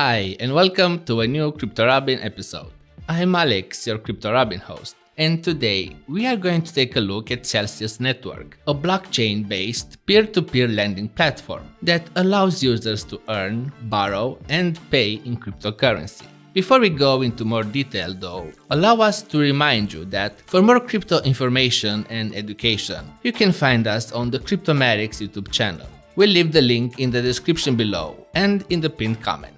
Hi, and welcome to a new CryptoRobin episode. I'm Alex, your CryptoRobin host, and today we are going to take a look at Celsius Network, a blockchain-based peer-to-peer lending platform that allows users to earn, borrow, and pay in cryptocurrency. Before we go into more detail though, allow us to remind you that for more crypto information and education, you can find us on the CryptoRobin YouTube channel. We'll leave the link in the description below and in the pinned comment.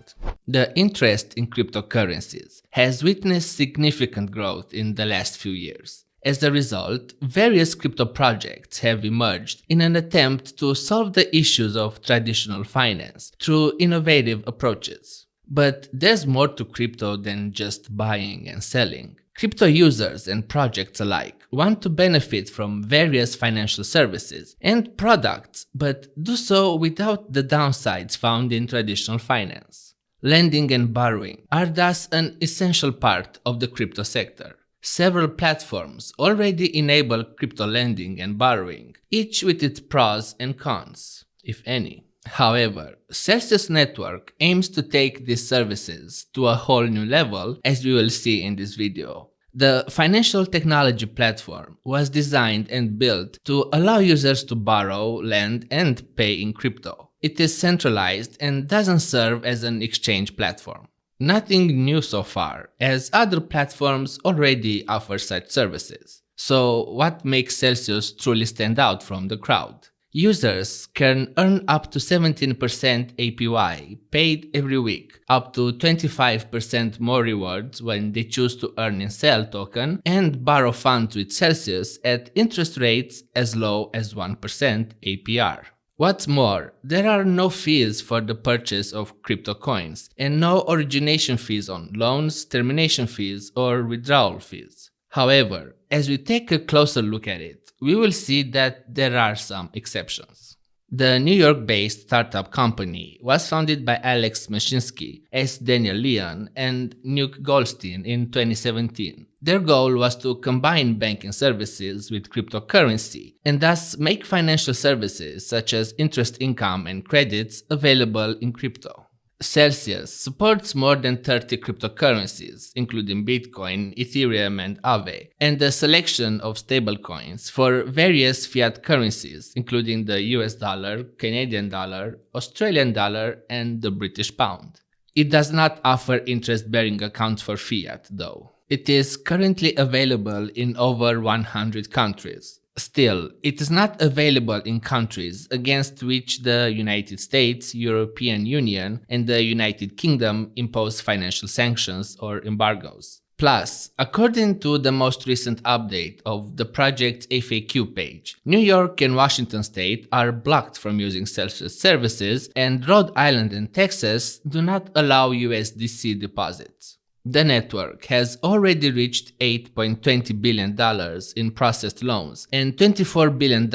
The interest in cryptocurrencies has witnessed significant growth in the last few years. As a result, various crypto projects have emerged in an attempt to solve the issues of traditional finance through innovative approaches. But there's more to crypto than just buying and selling. Crypto users and projects alike want to benefit from various financial services and products, but do so without the downsides found in traditional finance. Lending and borrowing are thus an essential part of the crypto sector. Several platforms already enable crypto lending and borrowing, each with its pros and cons, if any. However, Celsius Network aims to take these services to a whole new level, as we will see in this video. The financial technology platform was designed and built to allow users to borrow, lend, and pay in crypto. It is centralized and doesn't serve as an exchange platform. Nothing new so far, as other platforms already offer such services. So what makes Celsius truly stand out from the crowd? Users can earn up to 17% APY paid every week, up to 25% more rewards when they choose to earn in CEL token, and borrow funds with Celsius at interest rates as low as 1% APR. What's more, there are no fees for the purchase of crypto coins and no origination fees on loans, termination fees, or withdrawal fees. However, as we take a closer look at it, we will see that there are some exceptions. The New York-based startup company was founded by Alex Mashinsky, S. Daniel Leon, and Nuke Goldstein in 2017. Their goal was to combine banking services with cryptocurrency and thus make financial services such as interest income and credits available in crypto. Celsius supports more than 30 cryptocurrencies, including Bitcoin, Ethereum, and Aave, and a selection of stablecoins for various fiat currencies, including the US dollar, Canadian dollar, Australian dollar, and the British pound. It does not offer interest-bearing accounts for fiat, though. It is currently available in over 100 countries. Still, it is not available in countries against which the United States, European Union, and the United Kingdom impose financial sanctions or embargoes. Plus, according to the most recent update of the project's FAQ page, New York and Washington State are blocked from using Celsius services, and Rhode Island and Texas do not allow USDC deposits. The network has already reached $8.20 billion in processed loans and $24 billion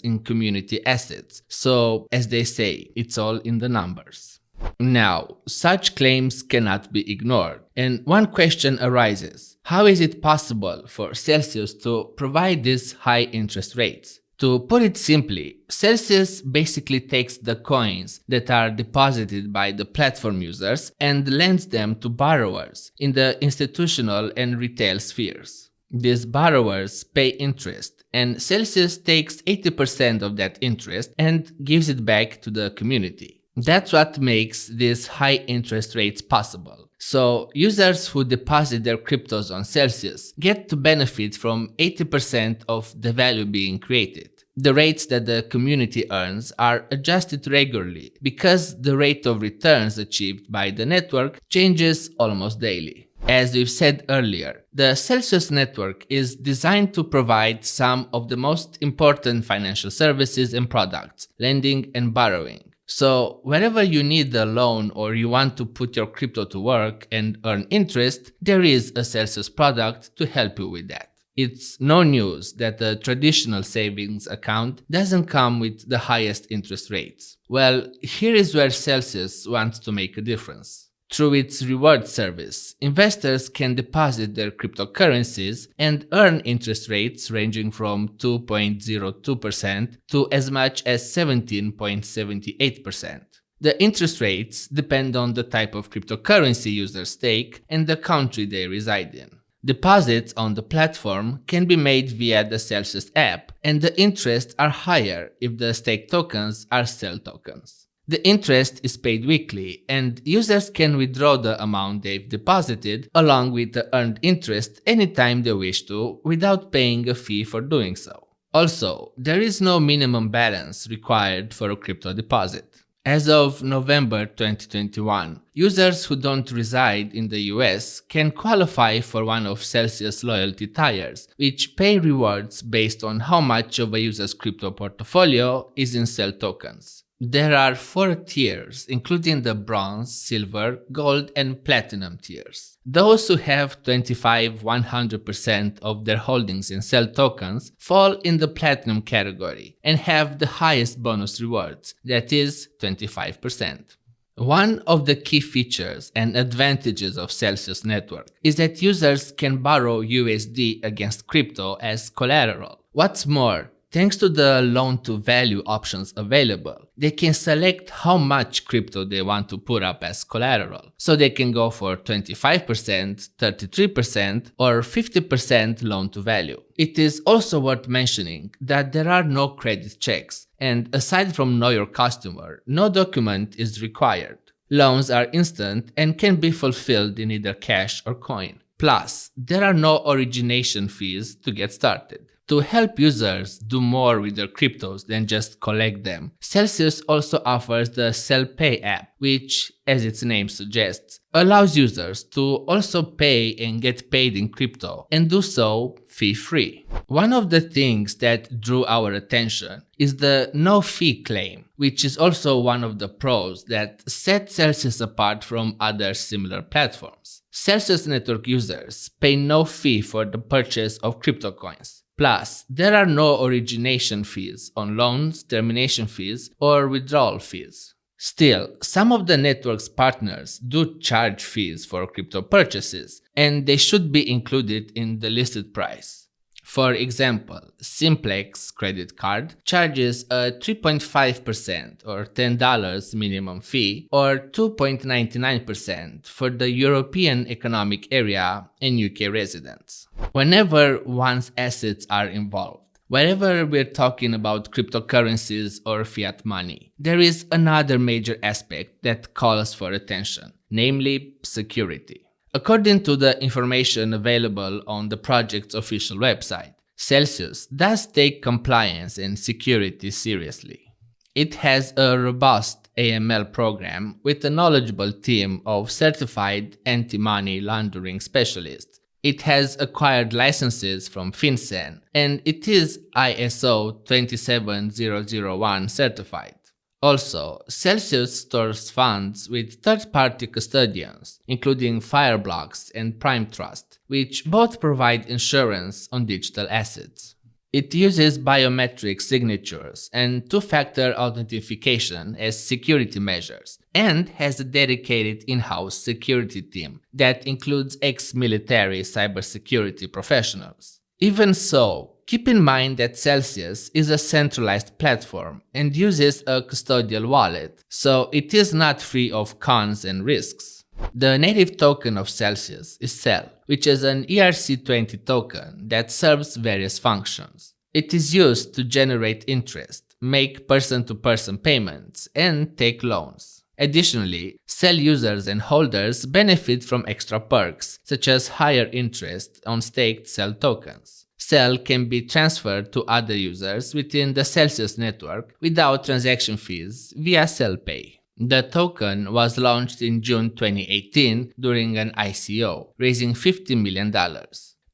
in community assets, so as they say, it's all in the numbers. Now, such claims cannot be ignored, and one question arises: how is it possible for Celsius to provide these high interest rates? To put it simply, Celsius basically takes the coins that are deposited by the platform users and lends them to borrowers in the institutional and retail spheres. These borrowers pay interest, and Celsius takes 80% of that interest and gives it back to the community. That's what makes these high interest rates possible. So, users who deposit their cryptos on Celsius get to benefit from 80% of the value being created. The rates that the community earns are adjusted regularly because the rate of returns achieved by the network changes almost daily. As we've said earlier, the Celsius network is designed to provide some of the most important financial services and products, lending and borrowing. So, wherever you need a loan or you want to put your crypto to work and earn interest, there is a Celsius product to help you with that. It's no news that a traditional savings account doesn't come with the highest interest rates. Well, here is where Celsius wants to make a difference. Through its reward service, investors can deposit their cryptocurrencies and earn interest rates ranging from 2.02% to as much as 17.78%. The interest rates depend on the type of cryptocurrency users stake and the country they reside in. Deposits on the platform can be made via the Celsius app, and the interests are higher if the staked tokens are CEL tokens. The interest is paid weekly, and users can withdraw the amount they've deposited along with the earned interest anytime they wish to without paying a fee for doing so. Also, there is no minimum balance required for a crypto deposit. As of November 2021, users who don't reside in the US can qualify for one of Celsius loyalty tiers, which pay rewards based on how much of a user's crypto portfolio is in CEL tokens. There are 4 tiers, including the bronze, silver, gold, and platinum tiers. Those who have 25-100% of their holdings in CEL tokens fall in the platinum category and have the highest bonus rewards, that is 25%. One of the key features and advantages of Celsius Network is that users can borrow USD against crypto as collateral. What's more, thanks to the loan-to-value options available, they can select how much crypto they want to put up as collateral. So they can go for 25%, 33%, or 50% loan-to-value. It is also worth mentioning that there are no credit checks, and aside from Know Your Customer, no document is required. Loans are instant and can be fulfilled in either cash or coin. Plus, there are no origination fees to get started. To help users do more with their cryptos than just collect them, Celsius also offers the CEL Pay app, which, as its name suggests, allows users to also pay and get paid in crypto, and do so fee-free. One of the things that drew our attention is the no-fee claim, which is also one of the pros that set Celsius apart from other similar platforms. Celsius Network users pay no fee for the purchase of crypto coins. Plus, there are no origination fees on loans, termination fees, or withdrawal fees. Still, some of the network's partners do charge fees for crypto purchases, and they should be included in the listed price. For example, Simplex credit card charges a 3.5% or $10 minimum fee, or 2.99% for the European Economic Area and UK residents. Whenever one's assets are involved, wherever we're talking about cryptocurrencies or fiat money, there is another major aspect that calls for attention, namely security. According to the information available on the project's official website, Celsius does take compliance and security seriously. It has a robust AML program with a knowledgeable team of certified anti-money laundering specialists. It has acquired licenses from FinCEN, and it is ISO 27001 certified. Also, Celsius stores funds with third-party custodians, including Fireblocks and Prime Trust, which both provide insurance on digital assets. It uses biometric signatures and two-factor authentication as security measures, and has a dedicated in-house security team that includes ex-military cybersecurity professionals. Even so, keep in mind that Celsius is a centralized platform and uses a custodial wallet, so it is not free of cons and risks. The native token of Celsius is CEL, which is an ERC20 token that serves various functions. It is used to generate interest, make person-to-person payments, and take loans. Additionally, CEL users and holders benefit from extra perks, such as higher interest on staked CEL tokens. CEL can be transferred to other users within the Celsius network without transaction fees via CEL Pay. The token was launched in June 2018 during an ICO, raising $50 million.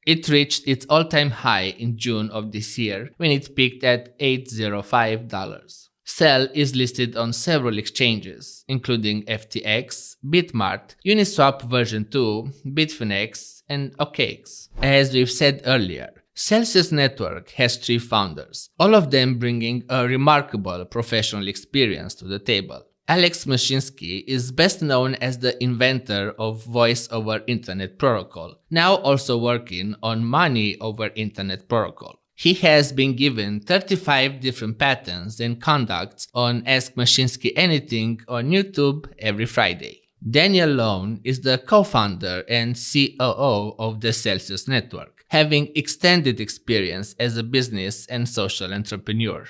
It reached its all-time high in June of this year when it peaked at $805. CEL is listed on several exchanges, including FTX, Bitmart, Uniswap version 2, Bitfinex, and OKX. As we've said earlier, Celsius Network has 3 founders, all of them bringing a remarkable professional experience to the table. Alex Mashinsky is best known as the inventor of Voice over Internet Protocol, now also working on Money over Internet Protocol. He has been given 35 different patents and conducts on Ask Mashinsky Anything on YouTube every Friday. Daniel Lone is the co-founder and COO of the Celsius Network, having extended experience as a business and social entrepreneur.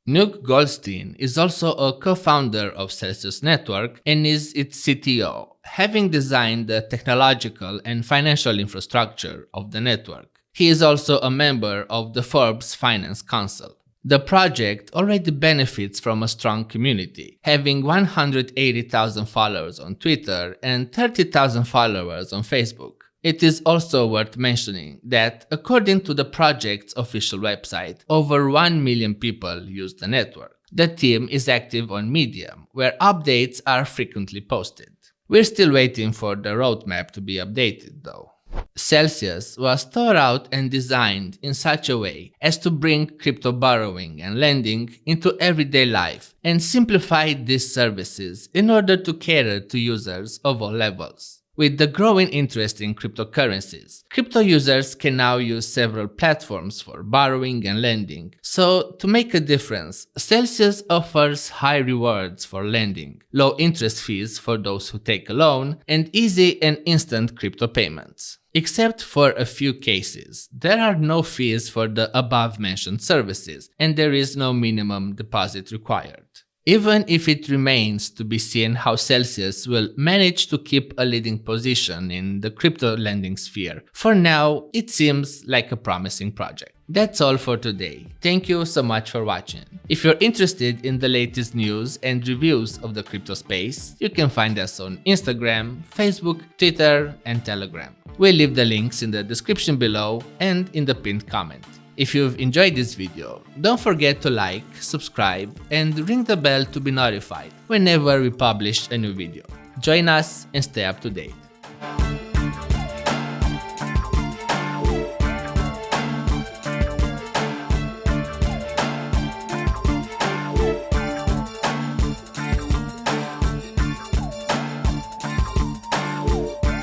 Nuke Goldstein is also a co-founder of Celsius Network and is its CTO, having designed the technological and financial infrastructure of the network. He is also a member of the Forbes Finance Council. The project already benefits from a strong community, having 180,000 followers on Twitter and 30,000 followers on Facebook. It is also worth mentioning that, according to the project's official website, over 1 million people use the network. The team is active on Medium, where updates are frequently posted. We're still waiting for the roadmap to be updated, though. Celsius was thought out and designed in such a way as to bring crypto borrowing and lending into everyday life and simplify these services in order to cater to users of all levels. With the growing interest in cryptocurrencies, crypto users can now use several platforms for borrowing and lending. So, to make a difference, Celsius offers high rewards for lending, low interest fees for those who take a loan, and easy and instant crypto payments. Except for a few cases, there are no fees for the above-mentioned services, and there is no minimum deposit required. Even if it remains to be seen how Celsius will manage to keep a leading position in the crypto lending sphere, for now it seems like a promising project. That's all for today. Thank you so much for watching. If you're interested in the latest news and reviews of the crypto space, you can find us on Instagram, Facebook, Twitter, and Telegram. We'll leave the links in the description below and in the pinned comment. If you've enjoyed this video, don't forget to like, subscribe, and ring the bell to be notified whenever we publish a new video. Join us and stay up to date.